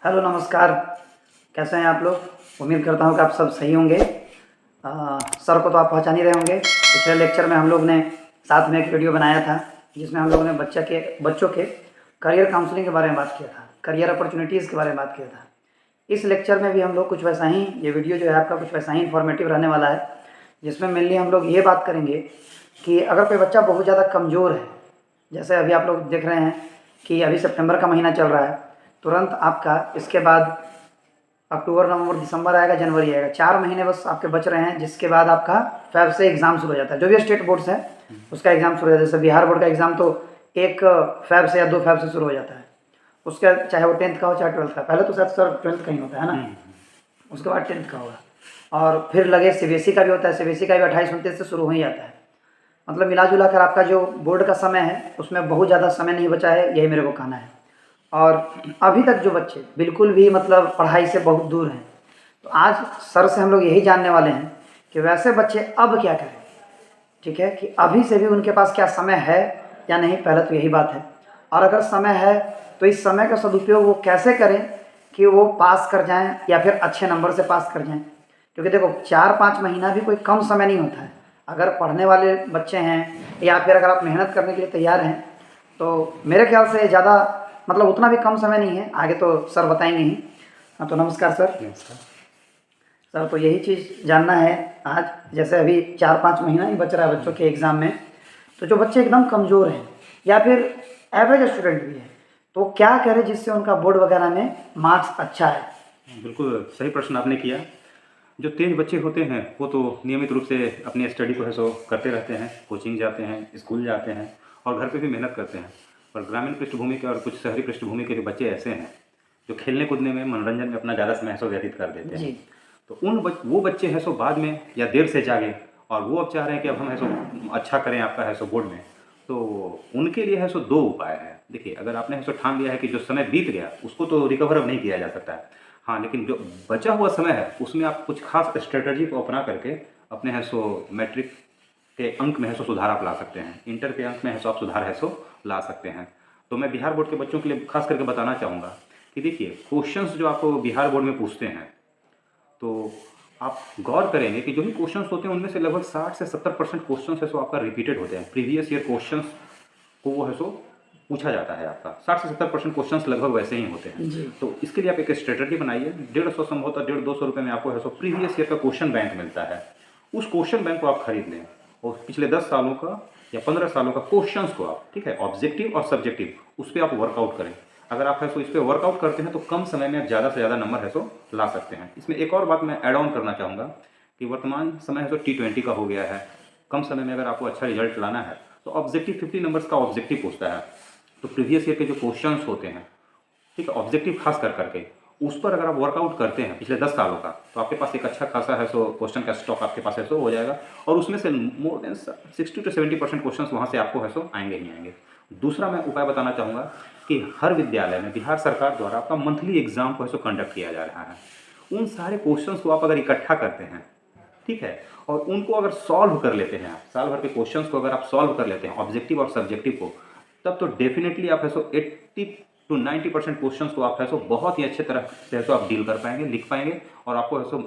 Hello नमस्कार। कैसे हैं आप लोग। उम्मीद करता हूँ कि आप सब सही होंगे। सर को तो आप पहचान ही रहे होंगे। पिछले लेक्चर में हम लोग ने साथ में एक वीडियो बनाया था जिसमें हम लोगों ने बच्चों के करियर काउंसलिंग के बारे में बात किया था, करियर अपॉर्चुनिटीज़ के बारे में बात किया था। इस लेक्चर में भी हम लोग कुछ वैसा ही, ये वीडियो जो है आपका कुछ वैसा ही इन्फॉर्मेटिव रहने वाला है, जिसमें मेनली हम लोग ये बात करेंगे कि अगर कोई बच्चा बहुत ज़्यादा कमज़ोर है, जैसे अभी आप लोग देख रहे हैं कि अभी सितंबर का महीना चल रहा है, तुरंत आपका इसके बाद अक्टूबर, नवंबर, दिसंबर आएगा, जनवरी आएगा, 4 महीने बस आपके बच रहे हैं, जिसके बाद आपका फ़ेब से एग्ज़ाम शुरू हो जाता है। जो भी स्टेट बोर्ड्स है उसका एग्ज़ाम शुरू हो जाता है। जैसे बिहार बोर्ड का एग्ज़ाम तो 1 फ़ेब से या 2 फ़ेब से शुरू हो जाता है। उसका चाहे वो 10th का हो चाहे 12th का, पहले तो शायद सर 12th का ही होता है ना, उसके बाद 10th का होगा। और फिर लगे सीबीएसई का भी होता है, सीबीएसई का भी 28-29 से शुरू हो ही जाता है। मतलब मिला जुला कर आपका जो बोर्ड का समय है उसमें बहुत ज़्यादा समय नहीं बचा है, यही मेरे को कहना है। और अभी तक जो बच्चे बिल्कुल भी मतलब पढ़ाई से बहुत दूर हैं, तो आज सर से हम लोग यही जानने वाले हैं कि वैसे बच्चे अब क्या करें। ठीक है, कि अभी से भी उनके पास क्या समय है या नहीं, पहले तो यही बात है। और अगर समय है तो इस समय का सदुपयोग वो कैसे करें कि वो पास कर जाएं या फिर अच्छे नंबर से पास कर जाएं। क्योंकि देखो 4-5 महीना भी कोई कम समय नहीं होता है। अगर पढ़ने वाले बच्चे हैं या फिर अगर आप मेहनत करने के लिए तैयार हैं तो मेरे ख्याल से ज़्यादा मतलब उतना भी कम समय नहीं है। आगे तो सर बताएंगे ही। हाँ, तो नमस्कार सर। नमस्कार। सर, तो यही चीज़ जानना है आज, जैसे अभी 4-5 महीना ही बच रहा है बच्चों के एग्ज़ाम में, तो जो बच्चे एकदम कमज़ोर हैं या फिर एवरेज स्टूडेंट भी है, तो क्या करें जिससे उनका बोर्ड वगैरह में मार्क्स अच्छा है। बिल्कुल सही प्रश्न आपने किया। जो तेज बच्चे होते हैं वो तो नियमित रूप से अपनी स्टडी को है सो करते रहते हैं, कोचिंग जाते हैं, स्कूल जाते हैं और घर पे भी मेहनत करते हैं। पर ग्रामीण पृष्ठभूमि के और कुछ शहरी पृष्ठभूमि के जो बच्चे ऐसे हैं जो खेलने कूदने में, मनोरंजन में अपना ज़्यादा समय है सो व्यतीत कर देते हैं। जी तो वो बच्चे हैं सो बाद में या देर से जागे और वो अब चाह रहे हैं कि अब हम है सो अच्छा करें आपका है सो बोर्ड में। तो उनके लिए है सो 2 उपाय हैं। देखिए, अगर आपने है सो ठान लिया है कि जो समय बीत गया उसको तो रिकवर अब नहीं किया जा सकता है। हाँ, लेकिन जो बचा हुआ समय है उसमें आप कुछ खास स्ट्रेटजी को अपना करके अपने है सो मैट्रिक के अंक में है सो सुधार आप ला सकते हैं। इंटर के अंक में है सो आप सुधार है सो ला सकते हैं। तो मैं बिहार बोर्ड के बच्चों के लिए खास करके बताना चाहूँगा कि देखिए, क्वेश्चंस जो आपको बिहार बोर्ड में पूछते हैं तो आप गौर करेंगे कि जो भी क्वेश्चंस होते हैं उनमें से लगभग 60 से 70% क्वेश्चंस है सो आपका रिपीटेड होते हैं। प्रीवियस ईयर क्वेश्चंस को वो है सो पूछा जाता है आपका। 60 से 70% क्वेश्चंस लगभग वैसे ही होते हैं। जी तो इसके लिए आप एक स्ट्रेटजी बनाइए। 150 संभवतः 150-200 रुपये में आपको है सो प्रीवियस ईयर का क्वेश्चन बैंक मिलता है। उस क्वेश्चन बैंक को आप खरीद लें और पिछले 10 सालों का या 15 सालों का क्वेश्चंस को आप, ठीक है, ऑब्जेक्टिव और सब्जेक्टिव, उस पर आप वर्कआउट करें। अगर आप है सो इस पर वर्कआउट करते हैं तो कम समय में आप ज़्यादा से ज़्यादा नंबर है सो ला सकते हैं। इसमें एक और बात मैं ऐड ऑन करना चाहूँगा कि वर्तमान समय है सो T20 का हो गया है। कम समय में अगर आपको अच्छा रिजल्ट लाना है तो ऑब्जेक्टिव 50 नंबर्स का ऑब्जेक्टिव पूछता है। तो प्रीवियस ईयर के जो क्वेश्चंस होते हैं, ठीक है, ऑब्जेक्टिव खास कर करके उस पर अगर आप वर्कआउट करते हैं पिछले 10 सालों का, तो आपके पास एक अच्छा खासा है सो क्वेश्चन का स्टॉक आपके पास है सो हो जाएगा और उसमें से मोर देन 60 to 70% क्वेश्चन वहाँ से आपको है सो आएंगे ही आएंगे। दूसरा मैं उपाय बताना चाहूँगा कि हर विद्यालय में बिहार सरकार द्वारा आपका मंथली एग्जाम को है सो कंडक्ट किया जा रहा है। उन सारे क्वेश्चंस को आप अगर इकट्ठा करते हैं, ठीक है, और उनको अगर सॉल्व कर लेते हैं, आप साल भर के क्वेश्चंस को अगर आप सॉल्व कर लेते हैं ऑब्जेक्टिव और सब्जेक्टिव को, तब तो डेफिनेटली आप है सो 80 to 90% क्वेश्चंस को आप है सो बहुत ही अच्छे तरह से है सो आप डील कर पाएंगे, लिख पाएंगे और आपको है सो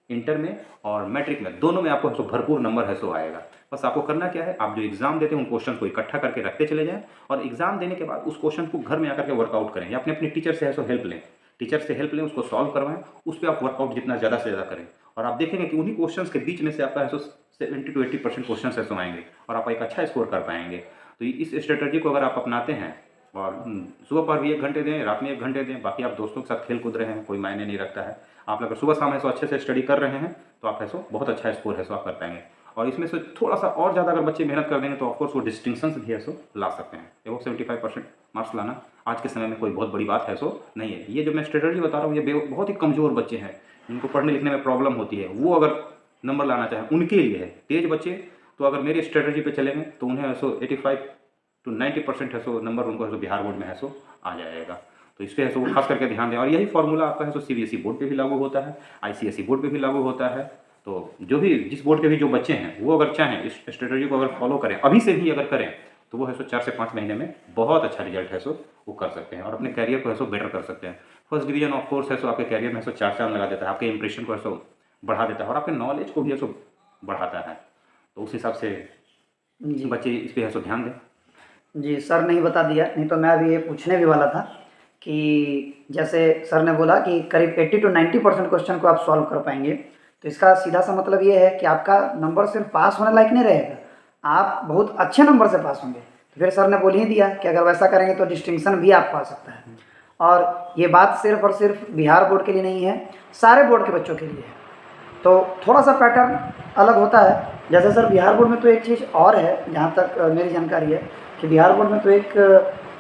इंटर में और मैट्रिक में दोनों में आपको है सो भरपूर नंबर है सो आएगा। बस आपको करना क्या है, आप जो एग्जाम देते हैं उन क्वेश्चन को इकट्ठा करके रखते चले जाएं और एग्जाम देने के बाद उस क्वेश्चन को घर में आकर के वर्कआउट करें या अपने अपने टीचर से है सो हेल्प लें। टीचर से हेल्प लें, उसको सॉल्व करवाएं, उस पर आप वर्कआउट जितना ज़्यादा से ज़्यादा करें और आप देखेंगे कि उन्हीं क्वेश्चंस के बीच में से आपका है सो 70 to 80% क्वेश्चन है सो आएंगे और आप एक अच्छा स्कोर कर पाएंगे। तो इस स्ट्रेटजी को अगर आप अपनाते हैं और सुबह पर भी 1 घंटे दें, रात में 1 घंटे दें, बाकी आप दोस्तों के साथ खेल कूद रहे हैं, कोई मायने नहीं रखता है। आप अगर सुबह शाम है सो अच्छे से स्टडी कर रहे हैं तो आप है सो बहुत अच्छा स्कोर है सो आप कर पाएंगे और इसमें से थोड़ा सा और ज़्यादा अगर बच्चे मेहनत कर देंगे तो ऑफकोर्स वो डिस्टिंक्शंस भी है सो ला सकते हैं। एवं 75% मार्क्स लाना आज के समय में कोई बहुत बड़ी बात है सो नहीं है। ये जो मैं स्ट्रेटजी बता रहा हूँ ये बहुत ही कमज़ोर बच्चे हैं जिनको पढ़ने लिखने में प्रॉब्लम होती है, वो अगर नंबर लाना चाहें उनके लिए है। तेज बच्चे तो अगर मेरी स्ट्रेटजी पे चलेंगे तो उन्हें है सो 85 to 90% है सो नंबर उनको है सो बिहार बोर्ड में है सो आ जाएगा। तो इस पर है सो वो खास करके ध्यान दें और यही फॉर्मूला आपका है सो सीबीएसई बोर्ड पे भी लागू होता है, आईसीएसई बोर्ड पे भी लागू होता है। तो जो भी जिस बोर्ड के भी जो बच्चे हैं वो अगर चाहें इस स्ट्रेटजी को अगर फॉलो करें, अभी से भी अगर करें, तो वो है सो 4 से 5 महीने में बहुत अच्छा रिजल्ट है सो वो कर सकते हैं और अपने करियर को है सो बेटर कर सकते हैं। फर्स्ट डिवीजन ऑफ कोर्स है सो आपके कैरियर में है सो चार चांद लगा देता है, आपके इंप्रेशन को है सो बढ़ा देता है और आपके नॉलेज को भी है सो बढ़ाता है। तो उस हिसाब से जी बच्चे इस पे है सो ध्यान दें। जी, सर ने ही बता दिया, नहीं तो मैं अभी ये पूछने भी वाला था कि जैसे सर ने बोला कि करीब 80 to 90% क्वेश्चन को आप सॉल्व कर पाएंगे, तो इसका सीधा सा मतलब ये है कि आपका नंबर सिर्फ पास होने लायक नहीं रहेगा, आप बहुत अच्छे नंबर से पास होंगे। तो फिर सर ने बोल ही दिया कि अगर वैसा करेंगे तो डिस्टिंक्शन भी आपको आ सकता है। और ये बात सिर्फ और सिर्फ बिहार बोर्ड के लिए नहीं है, सारे बोर्ड के बच्चों के लिए है। तो थोड़ा सा पैटर्न अलग होता है। जैसे सर बिहार बोर्ड में तो एक चीज़ और है, जहाँ तक मेरी जानकारी है कि बिहार बोर्ड में तो एक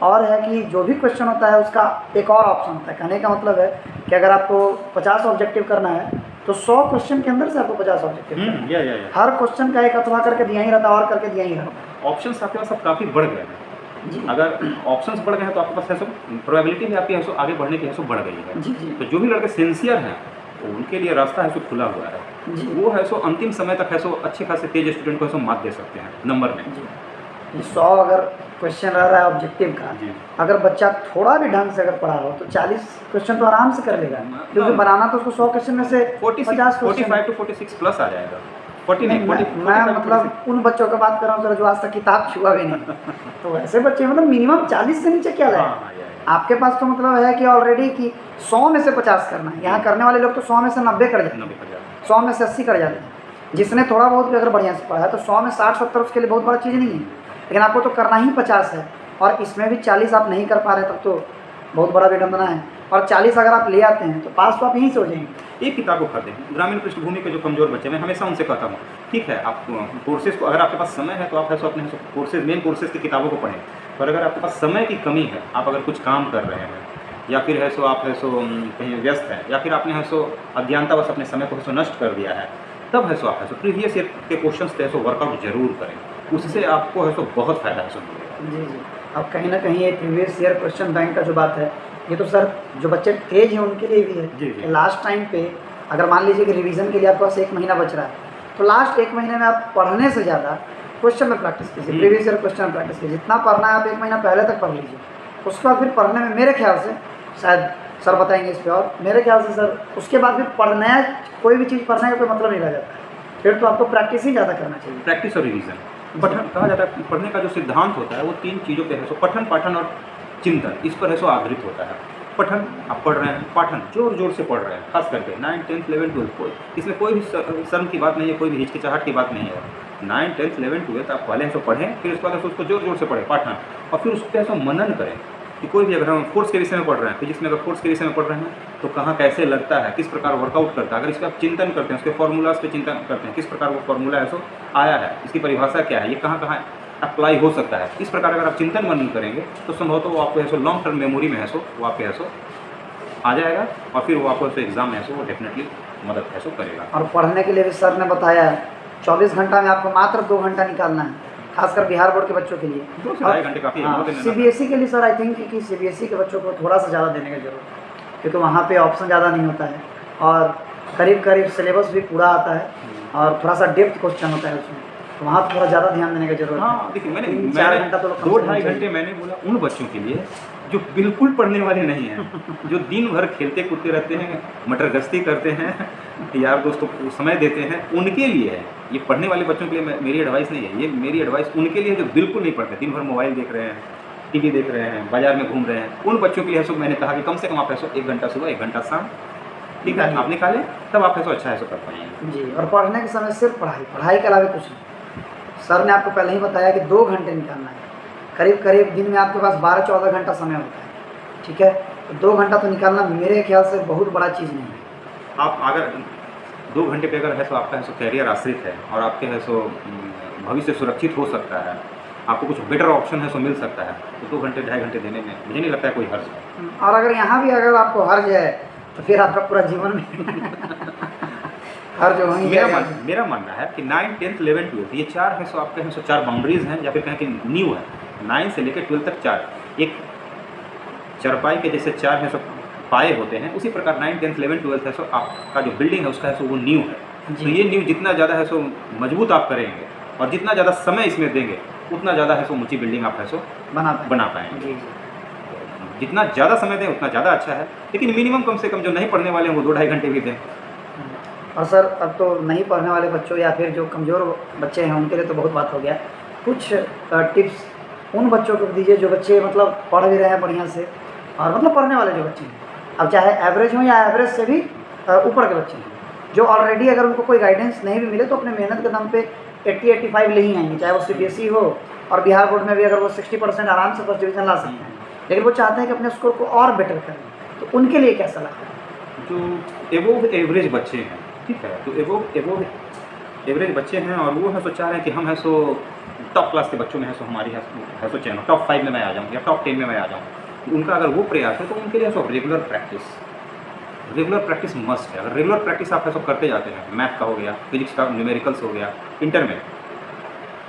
और है कि जो भी क्वेश्चन होता है उसका एक और ऑप्शन होता है। कहने का मतलब है कि अगर आपको 50 ऑब्जेक्टिव करना है तो 100 क्वेश्चन के अंदर से आपको 50 ऑब्जेक्टिव करना है। या हर क्वेश्चन का एक अथवा करके दिया ही रहता है और करके दिया ही रहता है। ऑप्शंस आपके पास अब काफ़ी बढ़ गए हैं। जी अगर ऑप्शंस बढ़ गए हैं तो आपके पास है सो प्रोबेबिलिटी भी आपकी है सो आगे बढ़ने की है सो बढ़ गई है। जी जी तो जो भी लड़के सिंसियर हैं तो उनके लिए रास्ता है सो खुला हुआ है। जी वो है सो अंतिम समय तक है सो अच्छे खासे तेज स्टूडेंट को है सो मात दे सकते हैं नंबर में। जी। 100 अगर क्वेश्चन रह रहा है ऑब्जेक्टिव का, जी। अगर बच्चा थोड़ा भी ढंग से अगर पढ़ा हो तो 40 क्वेश्चन तो आराम से कर लेगा, क्योंकि बनाना तो उसको 100 क्वेश्चन में से 50 क्वेश्चन। 45 to 46 प्लस आ जाएगा। 40 नहीं, मैं 45 मतलब उन बच्चों का बात कर रहा हूँ सर जो आज तक किताब छुआ भी नहीं। तो ऐसे बच्चे मतलब मिनिमम 40 से नीचे क्या लाए। हाँ, आपके पास तो मतलब है कि ऑलरेडी कि 100 में से 50 करना है। यहाँ करने वाले लोग तो 100 में से 90 कर जाते हैं, 100 में से 80 कर जाते हैं। जिसने थोड़ा बहुत भी अगर बढ़िया से पढ़ा है तो 100 में 60-70 उसके लिए बहुत बड़ा चीज़ नहीं है, लेकिन आपको तो करना ही 50 है और इसमें भी 40 आप नहीं कर पा रहे तब तो बहुत बड़ा विडम्बना है। और 40 अगर आप ले आते हैं तो पास तो आप यहीं से हो जाएंगे। एक किताब को खरीदें। ग्रामीण पृष्ठभूमि के जो कमजोर बच्चे, मैं हमेशा उनसे कहता हूँ ठीक है आप कोर्सेज को, अगर आपके पास समय है तो आप ऐसा अपने कोर्सेज मेन कोर्सेज की किताबों को पढ़ें। पर अगर आपके पास समय की कमी है, आप अगर कुछ काम कर रहे हैं या फिर है सो आप है सो कहीं व्यस्त हैं या फिर आपने है सो अज्ञानतावश अपने समय को है सो नष्ट कर दिया है, तब है सो आप है सो प्रीवियस ईयर के क्वेश्चन पे है सो वर्कआउट जरूर करें। उससे आपको है सो बहुत फ़ायदा है सो मिलेगा। जी जी। अब कहीं ना कहीं ये प्रीवियस ईयर क्वेश्चन बैंक का जो बात है, ये तो सर जो बच्चे तेज हैं उनके लिए भी है। जी, जी। लास्ट टाइम पे अगर मान लीजिए कि रिवीजन के लिए आपके पास 1 महीना बच रहा है तो लास्ट 1 महीने में आप पढ़ने से ज़्यादा क्वेश्चन में प्रैक्टिस कीजिए, प्रीवियस ईयर क्वेश्चन में प्रैक्टिस कीजिए। जितना पढ़ना है आप 1 महीना पहले तक पढ़ लीजिए, उसके बाद फिर पढ़ने में मेरे ख्याल से, शायद सर बताएंगे इस पर, और मेरे ख्याल से सर उसके बाद फिर पढ़ना है, कोई भी चीज़ पढ़ने का कोई मतलब नहीं रह जाता है। फिर तो आपको प्रैक्टिस ही ज़्यादा करना चाहिए। प्रैक्टिस और रिवीजन। पठन कहा जाता है, पढ़ने का जो सिद्धांत होता है वो 3 चीज़ों पे है सो पठन, पाठन और चिंतन, इस पर है सो आधारित होता है। पठन आप पढ़ रहे हैं, पाठन जोर जोर से पढ़ रहे हैं, खास करके 9th 10th 11th 12th इसमें कोई भी शर्म की बात नहीं है, कोई भी हिचकिचाहट की बात नहीं है। 9th 10th 11th 12th आप पहले से पढ़ें, फिर उसके बाद उसको जोर जोर से पढ़ें पाठन, और फिर उस पर ऐसा मनन करें कि कोई भी अगर हम फोर्स के विषय में पढ़ रहे हैं, फिजिक्स में अगर फोर्स के विषय में पढ़ रहे हैं तो कहाँ कैसे लगता है, किस प्रकार वर्कआउट करता है, अगर इसका आप चिंतन करते हैं, उसके फॉर्मूलाज पे चिंतन करते हैं, किस प्रकार वो फॉर्मूला है सो आया है, इसकी परिभाषा क्या है, ये कहाँ कहाँ अप्लाई हो सकता है, इस प्रकार अगर आप चिंतन मनन करेंगे तो संभवतः वो आपको है सो लॉन्ग टर्म मेमोरी में है सो वो आपके है सो आ जाएगा और फिर वो आपको एग्जाम में है सो वो डेफिनेटली मदद है सो करेगा। और पढ़ने के लिए भी सर ने बताया है 24 घंटा में आपको मात्र 2 घंटा निकालना है, खासकर बिहार बोर्ड के बच्चों के लिए। 2 से 2.5 घंटे काफ़ी है। CBSE के लिए सर आई थिंक कि CBSE के बच्चों को थोड़ा सा ज़्यादा देने की जरूरत है, क्योंकि वहाँ पे ऑप्शन ज़्यादा नहीं होता है और करीब करीब सिलेबस भी पूरा आता है और थोड़ा सा डेप्थ क्वेश्चन होता है उसमें, तो वहाँ थोड़ा ज़्यादा ध्यान देने की जरूरत है। हाँ देखिए, मैंने 3-4 घंटा तो 2-2.5 घंटे मैंने बोला उन बच्चों के लिए जो बिल्कुल पढ़ने वाले नहीं हैं, जो दिन भर खेलते कूदते रहते हैं, मटर गश्ती करते हैं, यार दोस्तों को समय देते हैं, उनके लिए है। ये पढ़ने वाले बच्चों के लिए मेरी एडवाइस नहीं है, ये मेरी एडवाइस उनके लिए जो बिल्कुल नहीं पढ़ते, दिन भर मोबाइल देख रहे हैं, टीवी देख रहे हैं, बाजार में घूम रहे हैं, उन बच्चों के लिए है। मैंने कहा कि कम से कम आप ऐसा 1 घंटा सुबह 1 घंटा शाम, ठीक है, आप निकालें, तब आप ऐसा अच्छा ऐसा कर पाएंगे। जी। और पढ़ने के समय सिर्फ पढ़ाई के अलावा कुछ नहीं। सर ने आपको पहले ही बताया कि 2 घंटे निकालना है, करीब करीब दिन में आपके पास 12-14 घंटा समय होता है, ठीक है, तो 2 घंटा तो निकालना मेरे ख्याल से बहुत बड़ा चीज़ नहीं है। आप अगर 2 घंटे पे अगर है तो आपका है सो कैरियर आश्रित है और आपके है सो भविष्य सुरक्षित हो सकता है, आपको कुछ बेटर ऑप्शन है सो मिल सकता है, तो 2 घंटे 2.5 घंटे देने में मुझे नहीं लगता है कोई हर्ज है। और अगर यहाँ भी अगर आपको हर्ज है तो फिर आपका पूरा जीवन में हर्ज वहीं मेरा मानना है कि 9th 10th 11th 12th ये 4 है सो आपके हैं सो 4 बाउंड्रीज हैं, या फिर कहें कि न्यू है। 9 से लेकर 12 तक 4, एक चरपाई के जैसे 4 है सो पाए होते हैं, उसी प्रकार 9th 10th 11th 12th है सो आपका जो बिल्डिंग है उसका है सो वो न्यू है। तो ये न्यू जितना ज़्यादा है सो मजबूत आप करेंगे और जितना ज़्यादा समय इसमें देंगे उतना ज़्यादा है सो ऊँची बिल्डिंग आप है सो बना पाएंगे। जितना ज़्यादा समय दें उतना ज़्यादा अच्छा है, लेकिन मिनिमम कम से कम जो नहीं पढ़ने वाले हैं वो 2-2.5 घंटे भी दें। और सर अब तो नहीं पढ़ने वाले बच्चों या फिर जो कमज़ोर बच्चे हैं उनके लिए तो बहुत बात हो गया, कुछ टिप्स उन बच्चों को दीजिए जो बच्चे मतलब पढ़ भी रहे हैं बढ़िया से, और मतलब पढ़ने वाले जो बच्चे हैं, अब चाहे एवरेज हों या एवरेज से भी ऊपर के बच्चे हैं, जो ऑलरेडी अगर उनको कोई गाइडेंस नहीं भी मिले तो अपने मेहनत के दम पे 80-85 ले ही आएंगे, चाहे वो CBSE हो और बिहार बोर्ड में भी अगर वो 60% आराम से फर्स्ट डिवीज़न ला सकते हैं, लेकिन वो चाहते हैं कि अपने स्कोर को और बेटर करें, तो उनके लिए क्या सलाह है? जो एवोव एवरेज बच्चे हैं, ठीक है, तो एवोव एवरेज बच्चे हैं और वो है सो चाह रहे हैं कि हम है सो टॉप क्लास के बच्चों में है सो हमारी है सो चैनल टॉप 5 में मैं आ जाऊँ या टॉप 10 में मैं आ जाऊँ। उनका अगर वो प्रयास है तो उनके लिए सो रेगुलर प्रैक्टिस मस्ट है। अगर रेगुलर प्रैक्टिस आप ऐसा करते जाते हैं, मैथ का हो गया, फिजिक्स का न्यूमेरिकल्स हो गया, इंटर में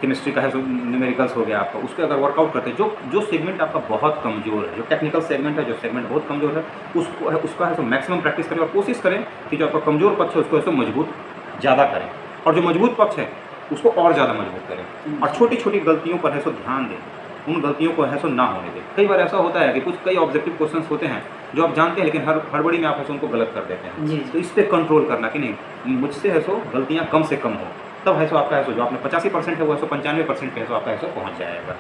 केमिस्ट्री का है सो न्यूमेरिकल्स हो गया आपका, उसके अगर वर्कआउट करते हैं, जो सेगमेंट आपका बहुत कमज़ोर है, जो टेक्निकल सेगमेंट है, जो सेगमेंट बहुत कमज़ोर है, उसका है सो मैक्सिमम प्रैक्टिस करें और कोशिश करें कि जो आपका कमज़ोर पक्ष है उसको है सो मजबूत ज़्यादा करें, और जो मजबूत पक्ष है उसको और ज़्यादा मजबूत करें, और छोटी छोटी गलतियों पर है सो ध्यान दें, उन गलतियों को है सो ना होने दें। कई बार ऐसा होता है कि कई ऑब्जेक्टिव क्वेश्चंस होते हैं जो आप जानते हैं लेकिन हड़बड़ी में आप है सो उनको गलत कर देते हैं। जी। तो इस पर कंट्रोल करना कि नहीं, मुझसे है सो गलतियाँ कम से कम हो, तब है सो आपका है सो जो आपने 85% है वो है सो 95% पे है सो आपका है सो पहुँच जाएगा।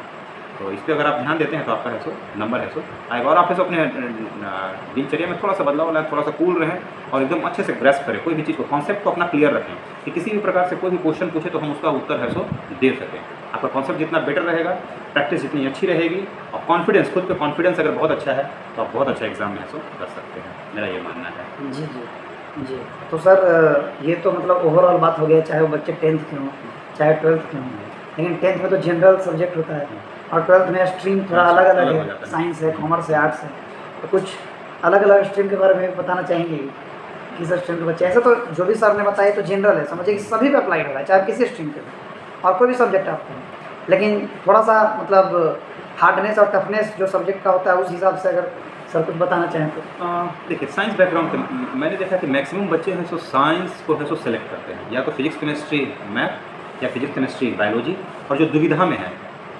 तो इस पर अगर आप ध्यान देते हैं तो आपका है सो नंबर है सो आएगा, और आप है सो अपने दिनचर्या में थोड़ा सा बदलाव लाएं, थोड़ा सा कूल रहें और एकदम अच्छे से ग्रेस्प करें कोई भी चीज़ को, कॉन्सेप्ट को अपना क्लियर रखें कि किसी भी प्रकार से कोई भी क्वेश्चन पूछे तो हम उसका उत्तर है सो दे सकें। आपका कॉन्सेप्ट जितना बेटर रहेगा, प्रैक्टिस जितनी अच्छी रहेगी और कॉन्फिडेंस, खुद पे कॉन्फिडेंस अगर बहुत अच्छा है तो आप बहुत अच्छा एग्जाम में है सो कर सकते हैं, मेरा ये मानना है। जी जी जी। तो सर ये तो मतलब ओवरऑल बात हो गया, चाहे वो बच्चे 10th के हों चाहे 12th के हों, लेकिन 10th में तो जनरल सब्जेक्ट होता है और 12th में स्ट्रीम थोड़ा अलग अलग हो है, जाता है। साइंस है, कॉमर्स है, आर्ट्स है, तो कुछ अलग अलग स्ट्रीम के बारे में भी बताना चाहेंगे किस स्ट्रीम के बच्चे? ऐसे तो जो भी सर ने बताया तो जनरल है, समझिए कि सभी पे अप्लाई होगा, चाहे आप किसी स्ट्रीम के हो और कोई भी सब्जेक्ट आपको हो, लेकिन थोड़ा सा मतलब हार्डनेस और टफनेस जो सब्जेक्ट का होता है उस हिसाब से अगर सर कुछ बताना चाहें तो। देखिए, साइंस बैकग्राउंड के मैंने देखा कि मैक्सिमम बच्चे हैं सो साइंस को है सो सेलेक्ट करते हैं, या तो फिजिक्स केमिस्ट्री मैथ या फिजिक्स केमिस्ट्री बायोलॉजी, और जो दुविधा में है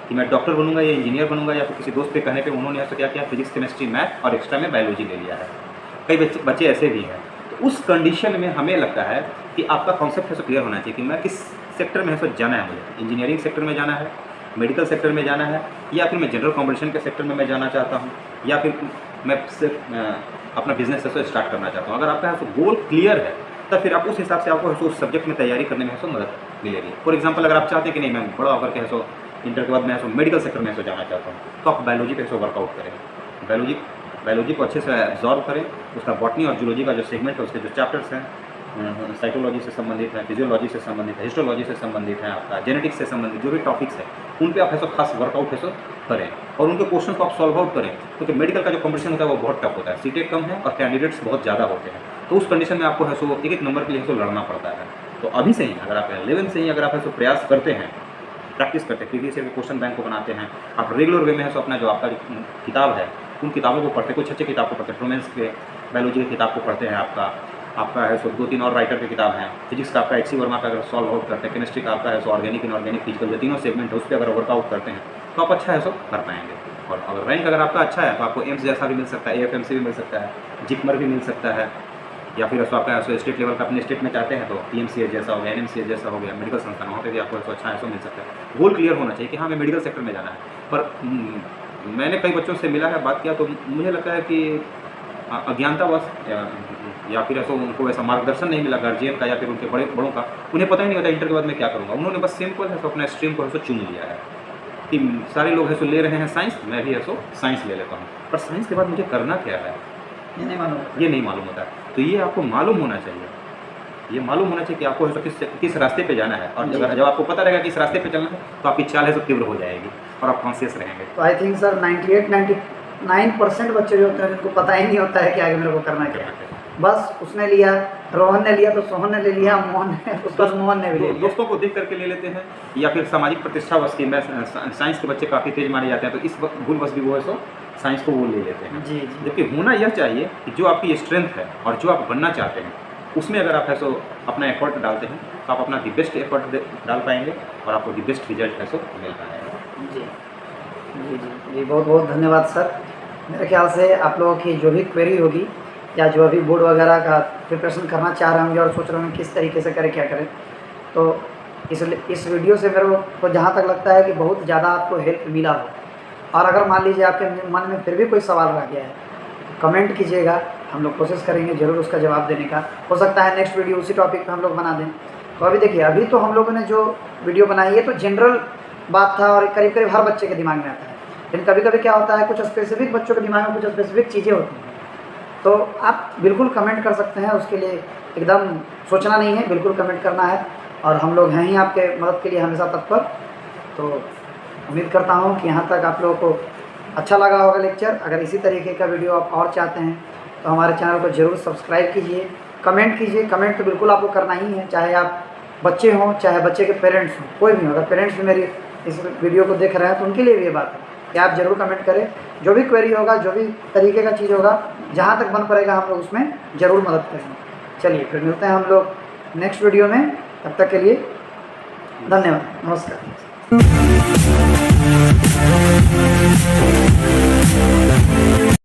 कि मैं डॉक्टर बनूंगा या इंजीनियर बनूंगा, या फिर किसी दोस्त के कहने पे उन्होंने ऐसा क्या किया, फिजिक्स केमिस्ट्री मैथ और एक्स्ट्रा में बायोलॉजी ले लिया है। कई बच्चे ऐसे भी हैं। तो उस कंडीशन में हमें लगता है कि आपका कॉन्सेप्ट है सो क्लियर होना चाहिए कि मैं किस सेक्टर में है सो जाना है, मुझे इंजीनियरिंग सेक्टर में जाना है, मेडिकल सेक्टर में जाना है, या फिर मैं जनरल कॉम्पिटिशन के सेक्टर में मैं जाना चाहता हूँ, या फिर मैं सिर्फ अपना बिजनेस है सो स्टार्ट करना चाहता हूँ। अगर आपका है सो गोल क्लियर है तब फिर आप उस हिसाब से आपको है सो उस सब्जेक्ट में तैयारी करने में है सो मदद मिलेगी। फॉर एग्जांपल, अगर आप चाहते हैं कि नहीं मैं बड़ा होकर के है सो इंटर के बाद मैं है सो मेडिकल सेक्टर में है सो जाना चाहता हूँ, तो आप बायोलॉजी पे है सो वर्कआउट करें, बायोलॉजी को अच्छे से एब्जॉर्व करें, उसका बॉटनी और जूलॉजी का जो सेगमेंट है उसके जो चैप्टर्स हैं, साइकोलॉजी से संबंधित है, फिजियोलॉजी से संबंधित है, हिस्टोलॉजी से संबंधित है, आपका जेनेटिक्स से संबंधित जो भी टॉपिक्स है उन पे आप है सो खास वर्कआउट है सो करें और उनके क्वेश्चन को आप सॉल्व आउट करें, क्योंकि मेडिकल का जो कॉम्पिटिशन होता है वो बहुत टफ होता है, सीटें कम है और कैंडिडेट्स बहुत ज़्यादा होते हैं, तो उस कंडीशन में आपको है सो एक नंबर के लिए है सो लड़ना पड़ता है। तो अभी से ही अगर आप 11 से ही अगर आप है सो प्रयास करते हैं, प्रैक्टिस करते हैं, प्रीवियस ईयर के क्वेश्चन बैंक को बनाते हैं, आप रेगुलर वे में है सो अपना जो आपका किताब है उन किताबों को पढ़ते, कुछ अच्छे किताब को पढ़ते हैं, रोमेंस के बायोलॉजी की किताब को पढ़ते हैं, आपका है सो 2-3 और राइटर की किताब है, फिजिक्स का आपका HC वर्मा का अगर सॉल्व आउट करते हैं, केमिस्ट्री का आपका है सो ऑर्गेनिक इनऑर्गेनिक फिजिकल जो तीनों सेगमेंट है उस पर अगर वर्कआउट करते हैं तो आप अच्छा है सो कर पाएंगे। और अगर रैंक अगर आपका अच्छा है तो आपको एम्स जैसा भी मिल सकता है, AFMC भी मिल सकता है, जिपमर भी मिल सकता है, या फिर ऐसा आपका ऐसा स्टेट लेवल का अपने स्टेट में चाहते हैं तो PMCH जैसा हो गया, NMCH जैसा हो गया, मेडिकल संस्थान वहाँ पे भी आपको अच्छा ऐसा मिल सकता है। गोल क्लियर होना चाहिए कि हाँ हमें मेडिकल सेक्टर में जाना है। पर मैंने कई बच्चों से मिला है, बात किया, तो मुझे लगता है कि अज्ञानतावश या फिर ऐसा उनको ऐसा मार्गदर्शन नहीं मिला गार्जियन का या फिर उनके बड़ों का, उन्हें पता ही नहीं होता इंटर के बाद मैं क्या करूँगा। उन्होंने बस सिंपल है सो अपना स्ट्रीम को है सो चुन लिया है कि सारे लोग है सो ले रहे हैं साइंस, मैं भी है सो साइंस ले लेता हूँ, पर साइंस के बाद मुझे करना क्या है ये नहीं मालूम होता है। तो ये आपको मालूम होना चाहिए, ये मालूम होना चाहिए कि आपको है सो किस रास्ते पे जाना है, और जब आपको पता रहेगा कि इस रास्ते पे चलना है तो आपकी चाल है सो तीव्र हो जाएगी और आप कॉन्शियस रहेंगे। तो आई थिंक सर 98-99% बच्चे जो होते हैं जिनको पता ही नहीं होता है कि आगे मेरे को करना क्या है, बस उसने लिया, रोहन ने लिया तो सोहन ने ले लिया, मोहन ने मोहन ने भी ले लिया, दोस्तों को देख करके ले लेते हैं, या फिर सामाजिक प्रतिष्ठा बस की, मैं साइंस के बच्चे काफ़ी तेज माने जाते हैं तो इस भूल बस भी वो है सो साइंस को वो ले लेते हैं। जी। जबकि होना यह चाहिए कि जो आपकी स्ट्रेंथ है और जो आप बनना चाहते हैं उसमें अगर आप है सो अपना एफर्ट डालते हैं तो आप अपना दी बेस्ट एफर्ट डाल पाएंगे और आपको दी बेस्ट रिजल्ट है सो मिल पाएगा। जी जी जी जी बहुत बहुत धन्यवाद सर। मेरे ख्याल से आप लोगों की जो भी क्वेरी होगी या जो अभी बोर्ड वगैरह का प्रिपरेशन करना चाह रहे होंगे और सोच रहे होंगे किस तरीके से करें क्या करें, तो इस वीडियो से मेरे को जहाँ तक लगता है कि बहुत ज़्यादा आपको हेल्प मिला हो। और अगर मान लीजिए आपके मन में फिर भी कोई सवाल रह गया है, कमेंट कीजिएगा, हम लोग कोशिश करेंगे ज़रूर उसका जवाब देने का। हो सकता है नेक्स्ट वीडियो उसी टॉपिक पे हम लोग बना दें। तो अभी देखिए, अभी तो हम लोगों ने जो वीडियो बनाई है तो जनरल बात था और करीब करीब हर बच्चे के दिमाग में आता है, लेकिन कभी कभी क्या होता है कुछ स्पेसिफिक बच्चों के दिमाग में कुछ स्पेसिफिक चीज़ें होती हैं, तो आप बिल्कुल कमेंट कर सकते हैं। उसके लिए एकदम सोचना नहीं है, बिल्कुल कमेंट करना है और हम लोग हैं ही आपके मदद के लिए हमेशा तत्पर। तो उम्मीद करता हूँ कि यहाँ तक आप लोगों को अच्छा लगा होगा लेक्चर। अगर इसी तरीके का वीडियो आप और चाहते हैं तो हमारे चैनल को ज़रूर सब्सक्राइब कीजिए, कमेंट कीजिए। कमेंट तो बिल्कुल आपको करना ही है, चाहे आप बच्चे हों चाहे बच्चे के पेरेंट्स हों, कोई भी हो। अगर पेरेंट्स भी मेरी इस वीडियो को देख रहे हैं तो उनके लिए भी ये बात है कि आप ज़रूर कमेंट करें। जो भी क्वेरी होगा, जो भी तरीके का चीज़ होगा, जहाँ तक बन पड़ेगा हम लोग उसमें ज़रूर मदद करेंगे। चलिए फिर मिलते हैं हम लोग नेक्स्ट वीडियो में। तब तक के लिए धन्यवाद, नमस्कार।